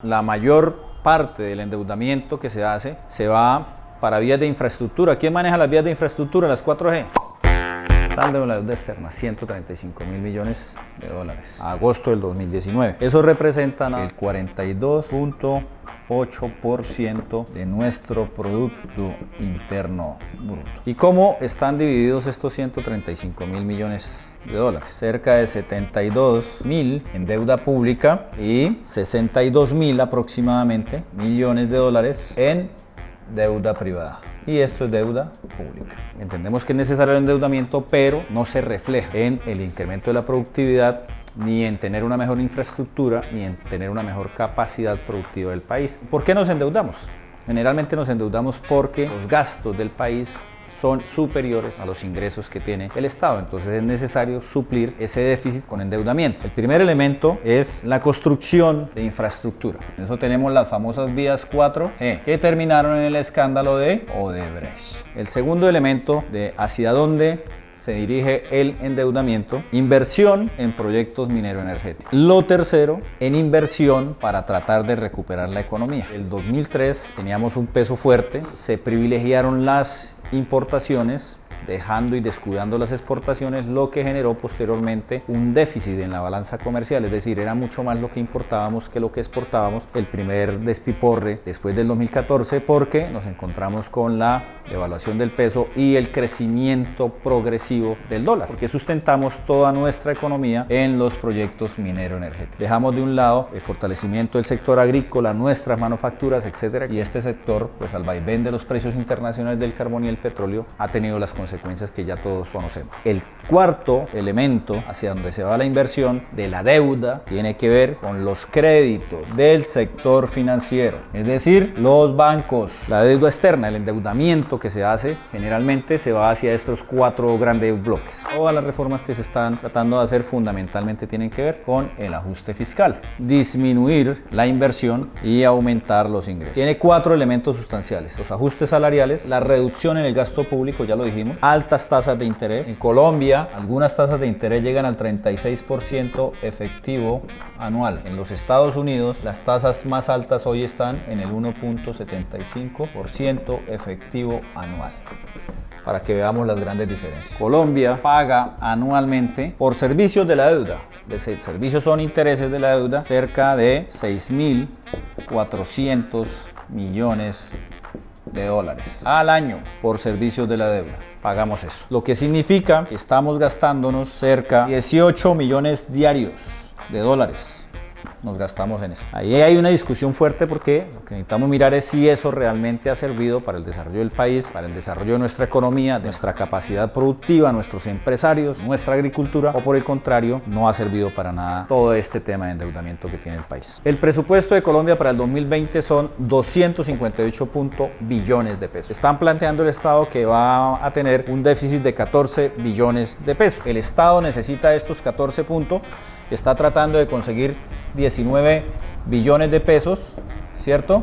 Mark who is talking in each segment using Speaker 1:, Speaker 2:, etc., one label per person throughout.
Speaker 1: La mayor parte del endeudamiento que se hace se va para vías de infraestructura. ¿Quién maneja las vías de infraestructura? Las 4G. Saldo de la deuda externa, 135.000 millones de dólares. A agosto del 2019. Eso representa el 42.8% de nuestro Producto Interno Bruto. ¿Y cómo están divididos estos 135.000 millones de dólares? Cerca de 72.000 en deuda pública y 62.000 aproximadamente millones de dólares en deuda privada. Y esto es deuda pública. Entendemos que es necesario el endeudamiento, pero no se refleja en el incremento de la productividad, ni en tener una mejor infraestructura, ni en tener una mejor capacidad productiva del país. ¿Por qué nos endeudamos? Generalmente nos endeudamos porque los gastos del país son superiores a los ingresos que tiene el Estado. Entonces es necesario suplir ese déficit con endeudamiento. El primer elemento es la construcción de infraestructura. En eso tenemos las famosas vías 4G que terminaron en el escándalo de Odebrecht. El segundo elemento de hacia dónde se dirige el endeudamiento: inversión en proyectos minero-energéticos. Lo tercero, en inversión para tratar de recuperar la economía. En el 2003 teníamos un peso fuerte, se privilegiaron las importaciones, dejando y descuidando las exportaciones, lo que generó posteriormente un déficit en la balanza comercial, es decir, era mucho más lo que importábamos que lo que exportábamos. El primer despiporre después del 2014, porque nos encontramos con la devaluación del peso y el crecimiento progresivo del dólar, porque sustentamos toda nuestra economía en los proyectos minero-energéticos. Dejamos de un lado el fortalecimiento del sector agrícola, nuestras manufacturas, etcétera, y este sector, pues al vaivén de los precios internacionales del carbón y el petróleo, ha tenido las consecuencias que ya todos conocemos. El cuarto elemento hacia donde se va la inversión de la deuda tiene que ver con los créditos del sector financiero, es decir, los bancos. La deuda externa, el endeudamiento que se hace, generalmente se va hacia estos cuatro grandes bloques. Todas las reformas que se están tratando de hacer fundamentalmente tienen que ver con el ajuste fiscal, disminuir la inversión y aumentar los ingresos. Tiene cuatro elementos sustanciales: los ajustes salariales, la reducción en el gasto público, ya lo dijimos, altas tasas de interés. En Colombia, algunas tasas de interés llegan al 36% efectivo anual. En los Estados Unidos, las tasas más altas hoy están en el 1.75% efectivo anual, para que veamos las grandes diferencias. Colombia paga anualmente por servicios de la deuda, servicios son intereses de la deuda, cerca de 6.400 millones de dólares al año por servicios de la deuda. Pagamos eso, lo que significa que estamos gastándonos cerca de 18 millones diarios de dólares. Nos gastamos en eso. Ahí hay una discusión fuerte, porque lo que necesitamos mirar es si eso realmente ha servido para el desarrollo del país, para el desarrollo de nuestra economía, de nuestra capacidad productiva, nuestros empresarios, nuestra agricultura, o por el contrario, no ha servido para nada todo este tema de endeudamiento que tiene el país. El presupuesto de Colombia para el 2020 son 258 billones de pesos. Están planteando el Estado que va a tener un déficit de 14 billones de pesos. El Estado necesita estos 14 puntos, está tratando de conseguir 19 billones de pesos, ¿cierto?,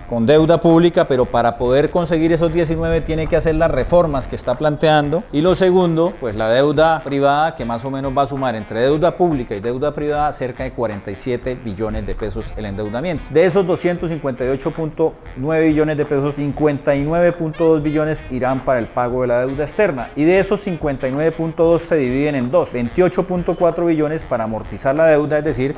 Speaker 1: con deuda pública, pero para poder conseguir esos 19 tiene que hacer las reformas que está planteando. Y lo segundo, pues la deuda privada, que más o menos va a sumar entre deuda pública y deuda privada cerca de 47 billones de pesos el endeudamiento. De esos 258.9 billones de pesos, 59.2 billones irán para el pago de la deuda externa, y de esos 59.2 se dividen en dos: 28.4 billones para amortizar la deuda, es decir,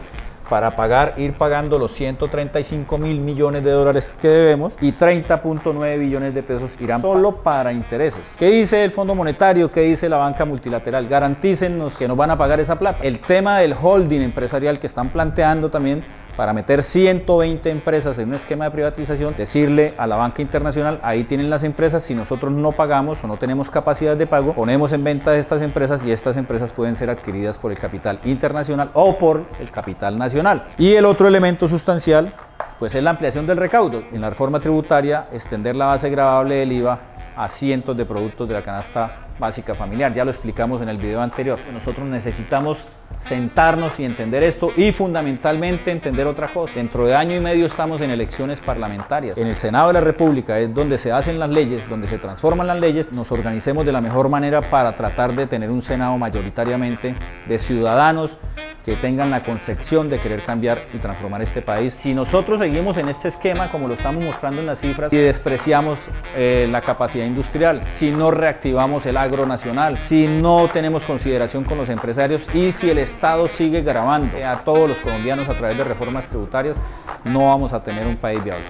Speaker 1: para ir pagando los 135.000 millones de dólares que debemos, y 30.9 billones de pesos irán solo para intereses. ¿Qué dice el Fondo Monetario? ¿Qué dice la banca multilateral? Garantícennos que nos van a pagar esa plata. El tema del holding empresarial que están planteando también, para meter 120 empresas en un esquema de privatización, decirle a la banca internacional: ahí tienen las empresas, si nosotros no pagamos o no tenemos capacidad de pago, ponemos en venta estas empresas, y estas empresas pueden ser adquiridas por el capital internacional o por el capital nacional. Y el otro elemento sustancial, pues, es la ampliación del recaudo. En la reforma tributaria, extender la base gravable del IVA a cientos de productos de la canasta básica familiar. Ya lo explicamos en el video anterior. Nosotros necesitamos sentarnos y entender esto, y fundamentalmente entender otra cosa. Dentro de año y medio estamos en elecciones parlamentarias. En el Senado de la República es donde se hacen las leyes, donde se transforman las leyes. Nos organicemos de la mejor manera para tratar de tener un Senado mayoritariamente de ciudadanos que tengan la concepción de querer cambiar y transformar este país. Si nosotros seguimos en este esquema, como lo estamos mostrando en las cifras, y despreciamos la capacidad industrial, si no reactivamos el agro nacional, si no tenemos consideración con los empresarios y si el Estado sigue gravando a todos los colombianos a través de reformas tributarias, no vamos a tener un país viable.